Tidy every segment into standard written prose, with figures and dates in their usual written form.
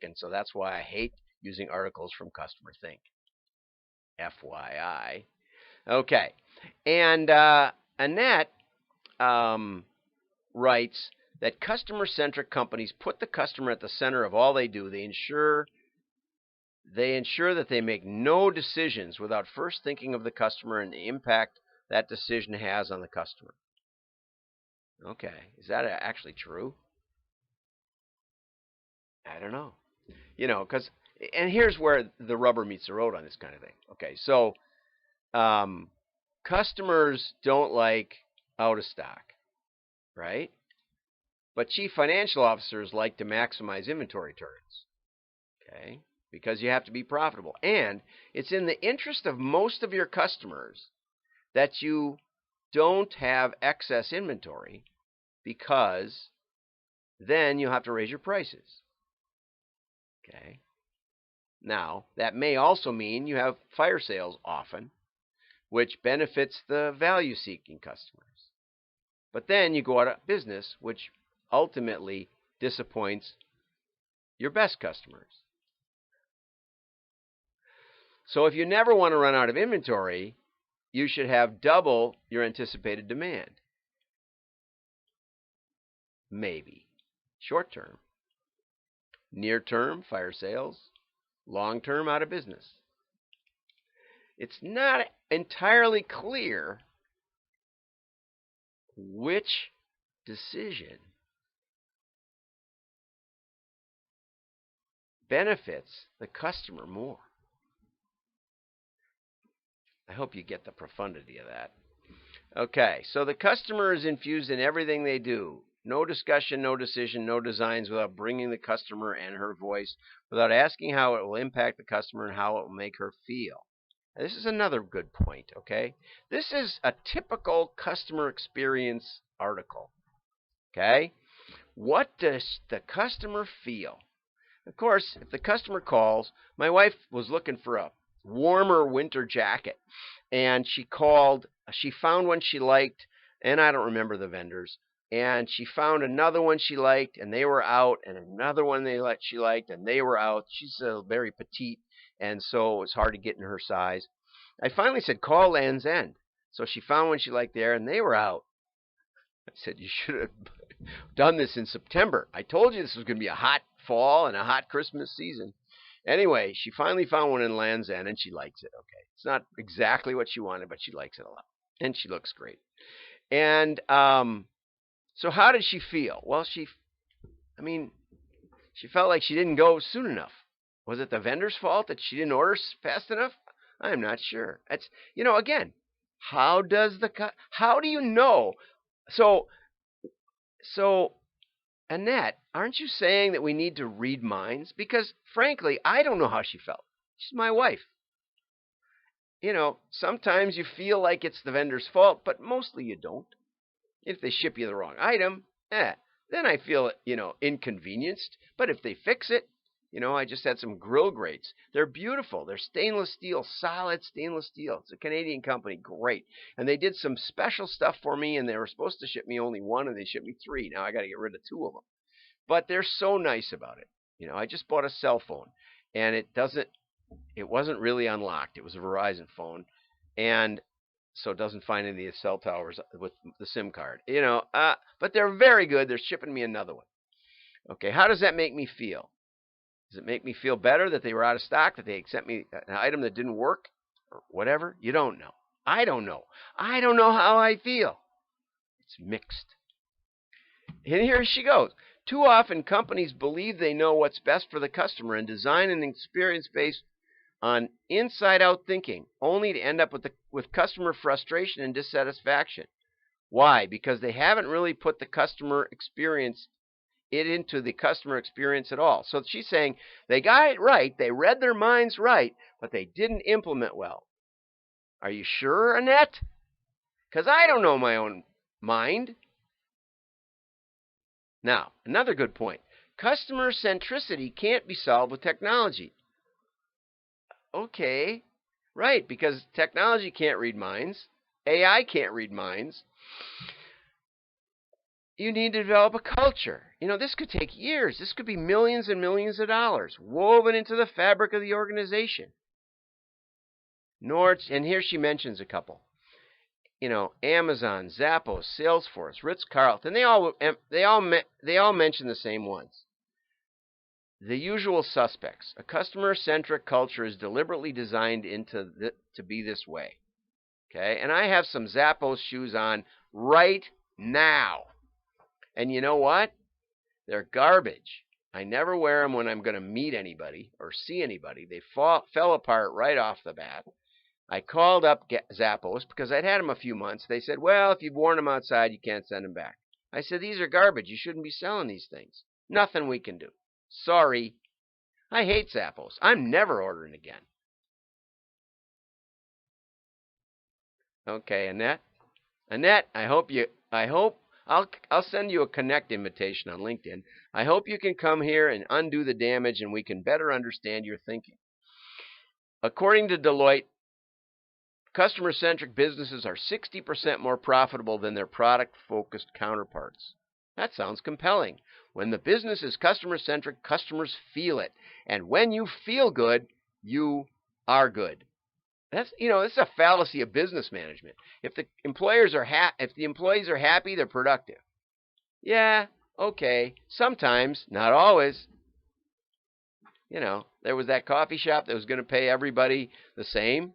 and so that's why I hate using articles from Customer Think. FYI. Okay. And Annette writes that customer-centric companies put the customer at the center of all they do. They ensure that they make no decisions without first thinking of the customer and the impact that decision has on the customer. Okay. Is that actually true? I don't know. Because, and here's where the rubber meets the road on this kind of thing. Okay. So, customers don't like out of stock, right? But chief financial officers like to maximize inventory turns, okay? Because you have to be profitable. And it's in the interest of most of your customers that you don't have excess inventory, because then you have to raise your prices, okay? Now, that may also mean you have fire sales often, which benefits the value-seeking customers. But then you go out of business, which ultimately disappoints your best customers. So if you never want to run out of inventory, you should have double your anticipated demand. Maybe. Short term. Near term, fire sales. Long term, out of business. It's not entirely clear which decision benefits the customer more. I hope you get the profundity of that. Okay, so the customer is infused in everything they do. No discussion, no decision, no designs without bringing the customer and her voice, without asking how it will impact the customer and how it will make her feel. Now, this is another good point, okay? This is a typical customer experience article, okay? What does the customer feel? Of course, if the customer calls, my wife was looking for a warmer winter jacket, and she called. She found one she liked, and I don't remember the vendors. And she found another one she liked, and they were out, and another one she liked, and they were out. She's very petite, and so it's hard to get in her size. I finally said, call Land's End. So she found one she liked there, and they were out. I said, you should have done this in September. I told you this was going to be a hot fall and a hot Christmas season. Anyway, she finally found one in Land's End, and she likes it. Okay, it's not exactly what she wanted, but she likes it a lot, and she looks great. And so how did she feel? Well, she felt like she didn't go soon enough. Was it the vendor's fault that she didn't order fast enough? I'm not sure. That's, again, how do you know? So Annette, aren't you saying that we need to read minds? Because frankly, I don't know how she felt. She's my wife. Sometimes you feel like it's the vendor's fault, but mostly you don't. If they ship you the wrong item, then I feel, inconvenienced. But if they fix it, I just had some grill grates. They're beautiful. They're stainless steel, solid stainless steel. It's a Canadian company, great. And they did some special stuff for me, and they were supposed to ship me only one, and they shipped me 3. Now I got to get rid of 2 of them. But they're so nice about it. I just bought a cell phone, and it wasn't really unlocked. It was a Verizon phone, and so it doesn't find any of the cell towers with the SIM card. But they're very good. They're shipping me another one. Okay, how does that make me feel? Does it make me feel better that they were out of stock, that they sent me an item that didn't work, or whatever? You don't know. I don't know. I don't know how I feel. It's mixed. And here she goes. Too often, companies believe they know what's best for the customer and design an experience based on inside-out thinking, only to end up with customer frustration and dissatisfaction. Why? Because they haven't really put the customer experience into the customer experience at all. So she's saying they got it right, they read their minds right, but they didn't implement well. Are you sure, Annette? Because I don't know my own mind. Now, another good point. Customer centricity can't be solved with technology. Okay, right, because technology can't read minds. AI can't read minds. You need to develop a culture. This could take years. This could be millions and millions of dollars woven into the fabric of the organization. And here she mentions a couple. Amazon, Zappos, Salesforce, Ritz-Carlton. They all mention the same ones. The usual suspects. A customer-centric culture is deliberately designed to be this way. Okay, and I have some Zappos shoes on right now. And you know what? They're garbage. I never wear them when I'm going to meet anybody or see anybody. They fell apart right off the bat. I called up Zappos because I'd had them a few months. They said, well, if you've worn them outside, you can't send them back. I said, these are garbage. You shouldn't be selling these things. Nothing we can do. Sorry. I hate Zappos. I'm never ordering again. Okay, Annette. Annette, I'll send you a connect invitation on LinkedIn. I hope you can come here and undo the damage and we can better understand your thinking. According to Deloitte, customer-centric businesses are 60% more profitable than their product-focused counterparts. That sounds compelling. When the business is customer-centric, customers feel it. And when you feel good, you are good. This is a fallacy of business management. If the employees are happy, they're productive. Yeah, okay. Sometimes, not always. There was that coffee shop that was going to pay everybody the same.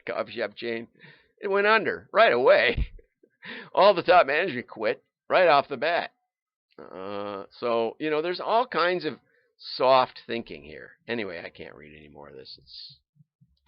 Coffee shop chain. It went under right away. All the top management quit right off the bat. So there's all kinds of soft thinking here. Anyway, I can't read any more of this.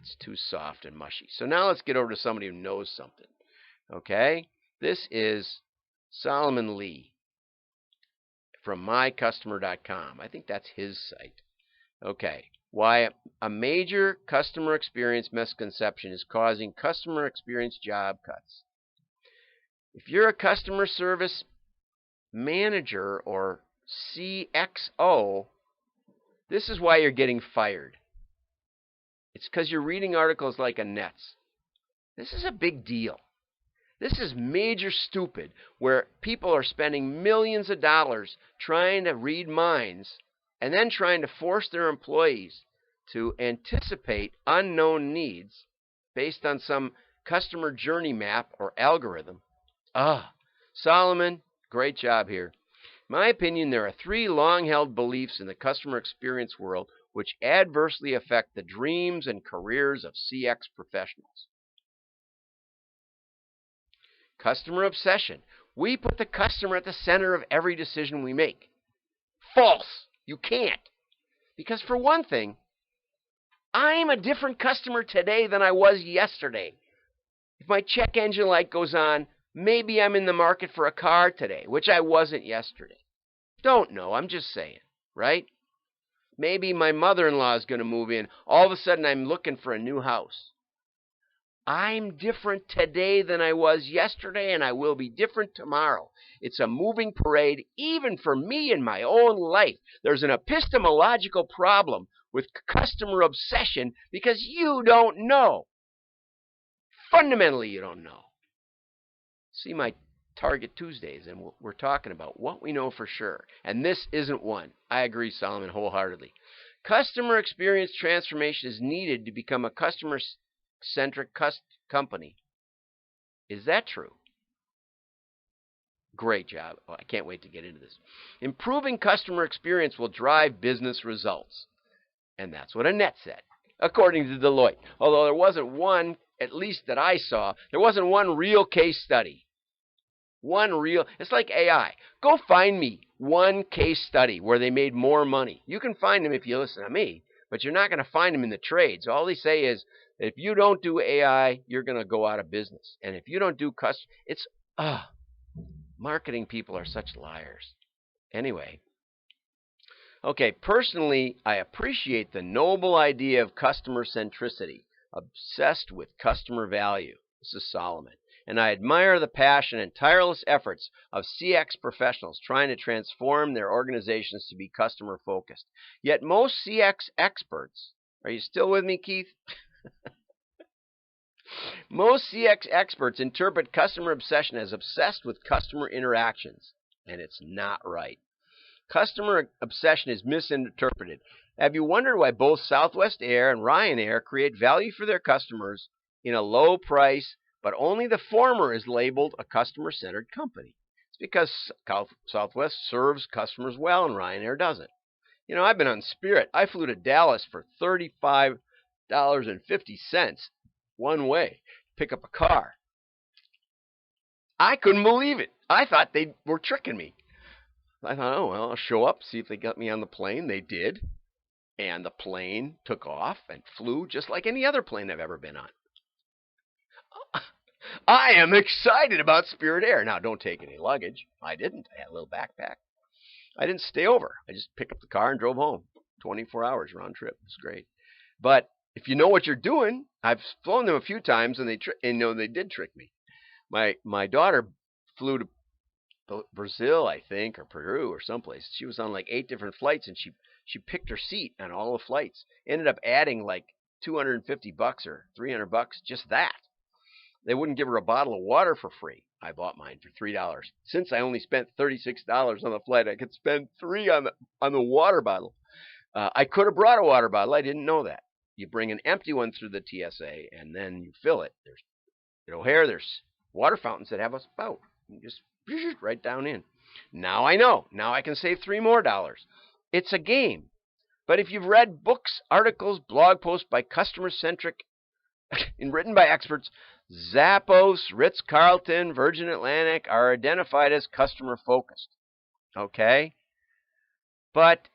It's too soft and mushy. So now let's get over to somebody who knows something. Okay? This is Solomon Lee from mycustomer.com. I think that's his site. Okay. Why a major customer experience misconception is causing customer experience job cuts. If you're a customer service manager or CXO, this is why you're getting fired. It's because you're reading articles like Annette's. This is a big deal. This is major stupid, where people are spending millions of dollars trying to read minds and then trying to force their employees to anticipate unknown needs based on some customer journey map or algorithm. Solomon, great job here. In my opinion, there are 3 long-held beliefs in the customer experience world which adversely affect the dreams and careers of CX professionals. Customer obsession. We put the customer at the center of every decision we make. False. You can't. Because for one thing, I'm a different customer today than I was yesterday. If my check engine light goes on, maybe I'm in the market for a car today, which I wasn't yesterday. Don't know. I'm just saying, right? Maybe my mother-in-law is going to move in. All of a sudden, I'm looking for a new house. I'm different today than I was yesterday, and I will be different tomorrow. It's a moving parade, even for me in my own life. There's an epistemological problem with customer obsession because you don't know. Fundamentally, you don't know. See my Target Tuesdays, and we're talking about what we know for sure. And this isn't one. I agree, Solomon, wholeheartedly. Customer experience transformation is needed to become a customer-centric company. Is that true? Great job. Oh, I can't wait to get into this. Improving customer experience will drive business results. And that's what Annette said, according to Deloitte. Although there wasn't one, at least that I saw, there wasn't one real case study. It's like AI. Go find me one case study where they made more money. You can find them if you listen to me, but you're not going to find them in the trades. All they say is, if you don't do AI, you're going to go out of business. And if you don't do marketing people are such liars. Anyway. Okay, personally, I appreciate the noble idea of customer centricity, obsessed with customer value. This is Solomon. And I admire the passion and tireless efforts of CX professionals trying to transform their organizations to be customer-focused. Yet most CX experts, are you still with me, Keith? Most CX experts interpret customer obsession as obsessed with customer interactions, and it's not right. Customer obsession is misinterpreted. Have you wondered why both Southwest Air and Ryanair create value for their customers in a low price, but only the former is labeled a customer-centered company? It's because Southwest serves customers well and Ryanair doesn't. You know, I've been on Spirit. I flew to Dallas for $35.50 one way, pick up a car. I couldn't believe it. I thought they were tricking me. I thought, oh, well, I'll show up, see if they got me on the plane. They did. And the plane took off and flew just like any other plane I've ever been on. I am excited about Spirit Air. Now, don't take any luggage. I didn't. I had a little backpack. I didn't stay over. I just picked up the car and drove home. 24 hours round trip. It's great. But if you know what you're doing, I've flown them a few times, and they did trick me. My daughter flew to Brazil, I think, or Peru or someplace. She was on like 8 different flights, and she picked her seat on all the flights. Ended up adding like $250 or $300, just that. They wouldn't give her a bottle of water for free. I bought mine for $3. Since I only spent $36 on the flight, I could spend $3 on the water bottle. I could have brought a water bottle. I didn't know that. You bring an empty one through the TSA, and then you fill it. At O'Hare, there's water fountains that have a spout. You just right down in. Now I know. Now I can save $3 more. It's a game. But if you've read books, articles, blog posts by Customer-Centric and written by experts, Zappos, Ritz-Carlton, Virgin Atlantic are identified as customer-focused. Okay? But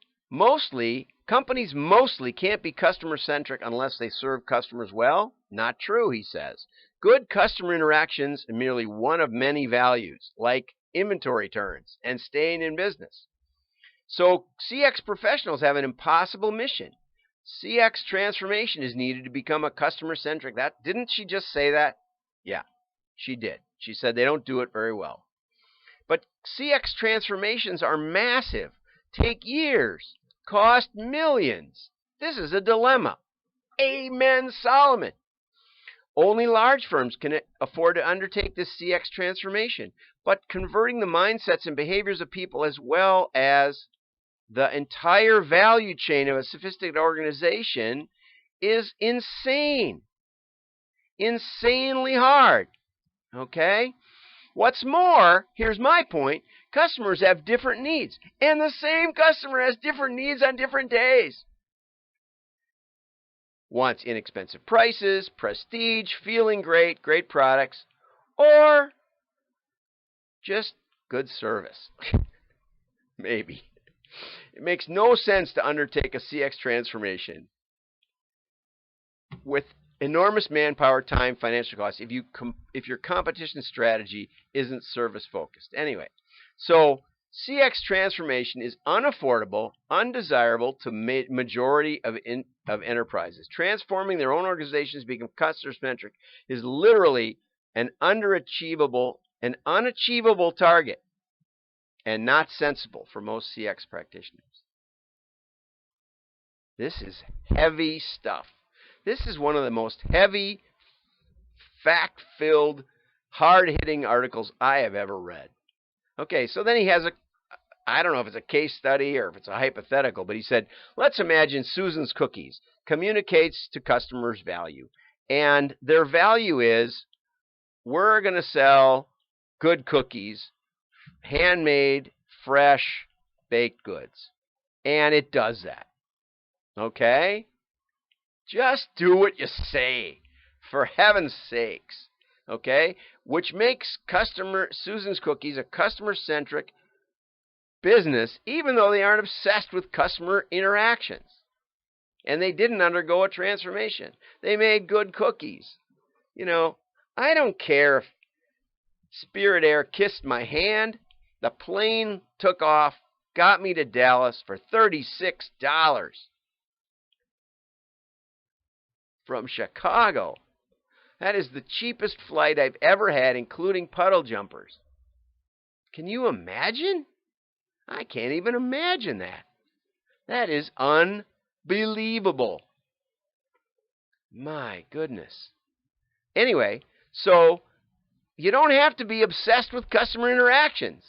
companies mostly can't be customer-centric unless they serve customers well. Not true, he says. Good customer interactions are merely one of many values, like inventory turns and staying in business. So CX professionals have an impossible mission. CX transformation is needed to become a customer-centric. Didn't she just say that? Yeah, she did. She said they don't do it very well. But CX transformations are massive, take years, cost millions. This is a dilemma. Amen, Solomon. Only large firms can afford to undertake this CX transformation, but converting the mindsets and behaviors of people as well as the entire value chain of a sophisticated organization is insane. Insanely hard. Okay? What's more, here's my point, customers have different needs, and the same customer has different needs on different days. Wants inexpensive prices, prestige, feeling great, great products, or just good service. Maybe. It makes no sense to undertake a CX transformation with enormous manpower, time, financial costs if your competition strategy isn't service focused. Anyway, so CX transformation is unaffordable, undesirable to majority of enterprises. Transforming their own organizations to become customer-centric is literally an unachievable target, and not sensible for most CX practitioners. This is heavy stuff. This is one of the most heavy, fact-filled, hard-hitting articles I have ever read. Okay, so then he has I don't know if it's a case study or if it's a hypothetical, but he said, let's imagine Susan's Cookies communicates to customers value. And their value is, we're going to sell good cookies, handmade, fresh, baked goods. And it does that. Okay? Just do what you say, for heaven's sakes. Okay? Which makes Susan's Cookies a customer-centric business, even though they aren't obsessed with customer interactions. And they didn't undergo a transformation. They made good cookies. You know, I don't care if Spirit Air kissed my hand. The plane took off, got me to Dallas for $36 from Chicago. That is the cheapest flight I've ever had, including puddle jumpers. Can you imagine? I can't even imagine that. That is unbelievable. My goodness. Anyway, so you don't have to be obsessed with customer interactions.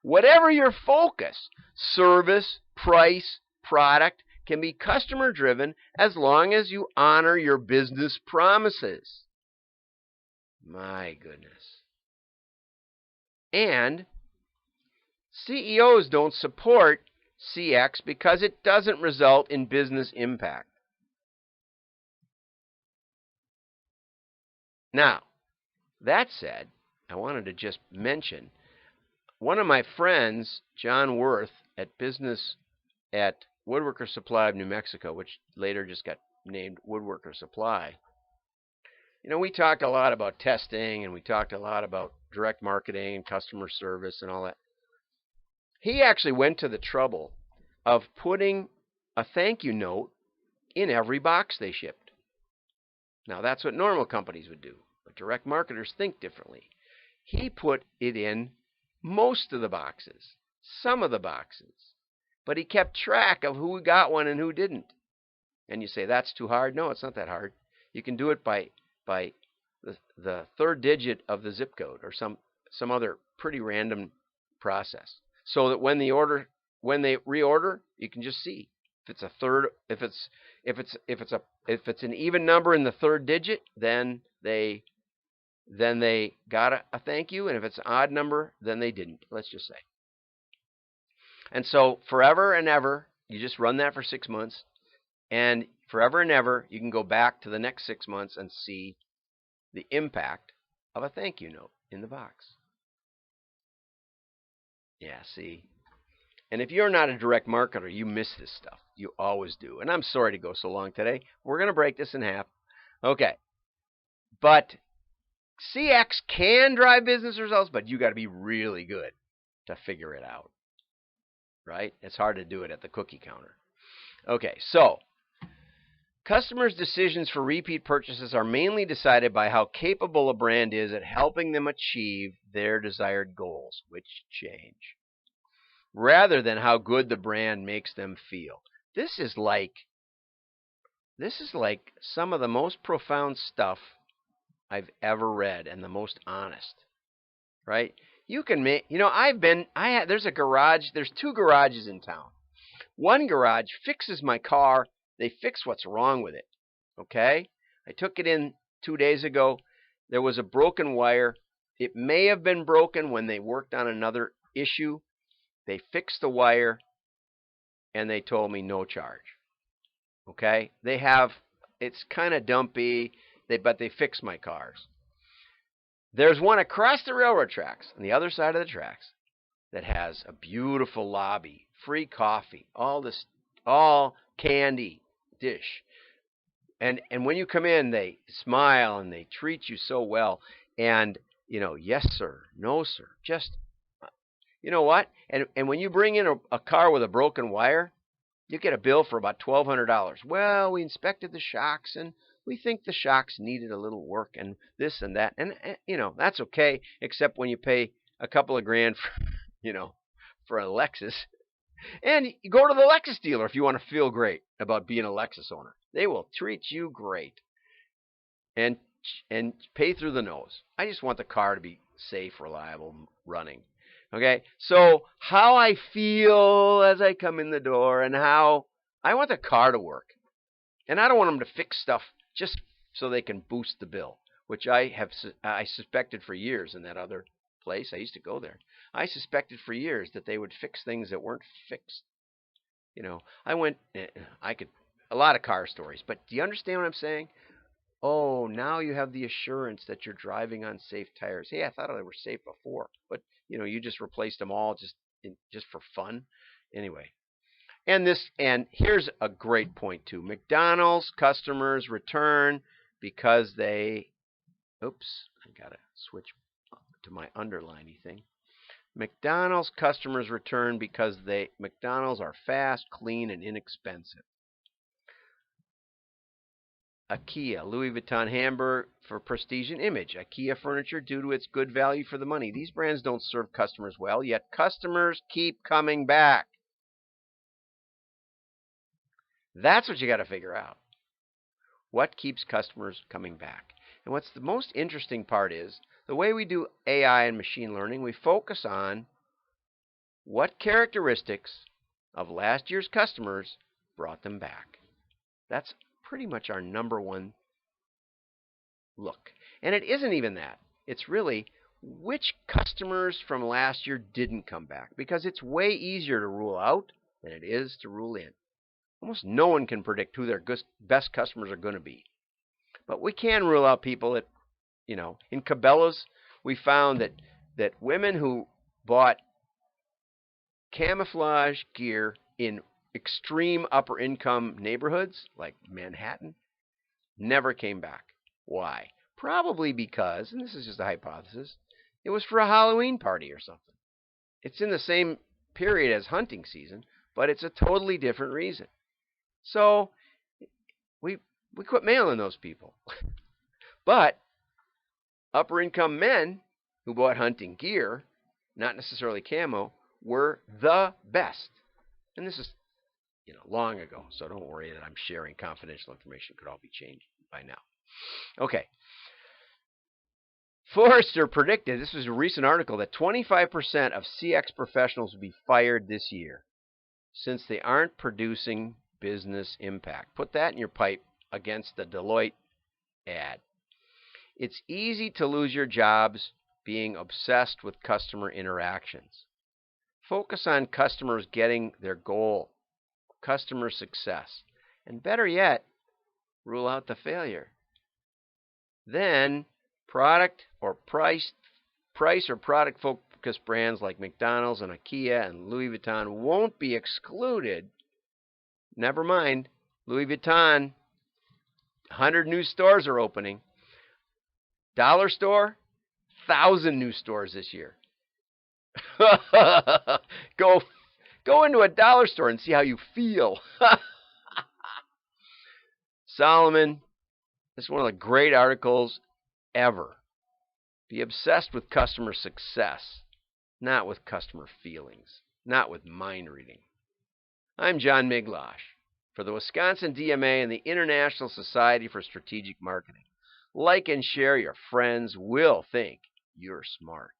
Whatever your focus, service, price, product, can be customer driven as long as you honor your business promises. My goodness. And CEOs don't support CX because it doesn't result in business impact. Now, that said, I wanted to just mention one of my friends, John Worth, at Woodworker Supply of New Mexico, which later just got named Woodworker Supply. You know, we talked a lot about testing, and we talked a lot about direct marketing and customer service and all that. He actually went to the trouble of putting a thank you note in every box they shipped. Now, that's what normal companies would do, but direct marketers think differently. He put it in most of the boxes, some of the boxes, but he kept track of who got one and who didn't. And you say, that's too hard? No, it's not that hard. You can do it by the third digit of the zip code or some other pretty random process, so that when they reorder, you can just see if it's a third, if it's an even number in the third digit, then they got a thank you, and if it's an odd number, then they didn't. Let's just say. And so forever and ever, you just run that for 6 months, and forever and ever, you can go back to the next 6 months and see the impact of a thank you note in the box. Yeah, see. And if you're not a direct marketer, you miss this stuff. You always do. And I'm sorry to go so long today. We're going to break this in half. Okay. But CX can drive business results, but you got to be really good to figure it out. Right? It's hard to do it at the cookie counter. Okay, so customers' decisions for repeat purchases are mainly decided by how capable a brand is at helping them achieve their desired goals, which change, rather than how good the brand makes them feel. This is like some of the most profound stuff I've ever read, and the most honest. Right? You can make, there's two garages in town. One garage fixes my car. They fix what's wrong with it. Okay? I took it in 2 days ago. There was a broken wire. It may have been broken when they worked on another issue. They fixed the wire, and they told me no charge. Okay? It's kind of dumpy, but they fix my cars. There's one across the railroad tracks, on the other side of the tracks, that has a beautiful lobby, free coffee, all candy dish. And when you come in, they smile and they treat you so well. And, yes, sir, no, sir, just, you know what? And when you bring in a car with a broken wire, you get a bill for about $1,200. Well, we inspected the shocks, and we think the shocks needed a little work, and this and that. And, that's okay, except when you pay a couple of grand for a Lexus. And you go to the Lexus dealer if you want to feel great about being a Lexus owner. They will treat you great and pay through the nose. I just want the car to be safe, reliable, running. Okay, so how I feel as I come in the door, and how I want the car to work. And I don't want them to fix stuff just so they can boost the bill, which I suspected for years in that other place. I used to go there. I suspected for years that they would fix things that weren't fixed. A lot of car stories, but do you understand what I'm saying? Oh, now you have the assurance that you're driving on safe tires. Hey, I thought they were safe before, but you just replaced them all just for fun. Anyway, and here's a great point too. McDonald's customers return because they. Oops, I gotta switch to my underliney thing. McDonald's customers return because McDonald's are fast, clean, and inexpensive. IKEA, Louis Vuitton handbag for prestige and image. IKEA furniture due to its good value for the money. These brands don't serve customers well, yet customers keep coming back. That's what you got to figure out. What keeps customers coming back? And what's the most interesting part is the way we do AI and machine learning, we focus on what characteristics of last year's customers brought them back. That's pretty much our number one look. And it isn't even that. It's really which customers from last year didn't come back, because it's way easier to rule out than it is to rule in. Almost no one can predict who their best customers are going to be. But we can rule out people that, in Cabela's, we found that women who bought camouflage gear in extreme upper income neighborhoods like Manhattan never came back. Why? Probably because, and this is just a hypothesis, it was for a Halloween party or something. It's in the same period as hunting season, but it's a totally different reason. So we quit mailing those people. But upper income men who bought hunting gear, not necessarily camo, were the best. And this is, long ago, so don't worry that I'm sharing confidential information. It could all be changed by now. Okay. Forrester predicted, this was a recent article, that 25% of CX professionals will be fired this year since they aren't producing business impact. Put that in your pipe against the Deloitte ad. It's easy to lose your jobs being obsessed with customer interactions. Focus on customers getting their goal, customer success, and better yet, rule out the failure. Then product or price or product focused brands like McDonald's and IKEA and Louis Vuitton won't be excluded. Never mind, Louis Vuitton, 100 new stores are opening. Dollar store, 1,000 new stores this year. Go into a dollar store and see how you feel. Solomon, this is one of the great articles ever. Be obsessed with customer success, not with customer feelings, not with mind reading. I'm John Miglosh for the Wisconsin DMA and the International Society for Strategic Marketing. Like and share, your friends will think you're smart.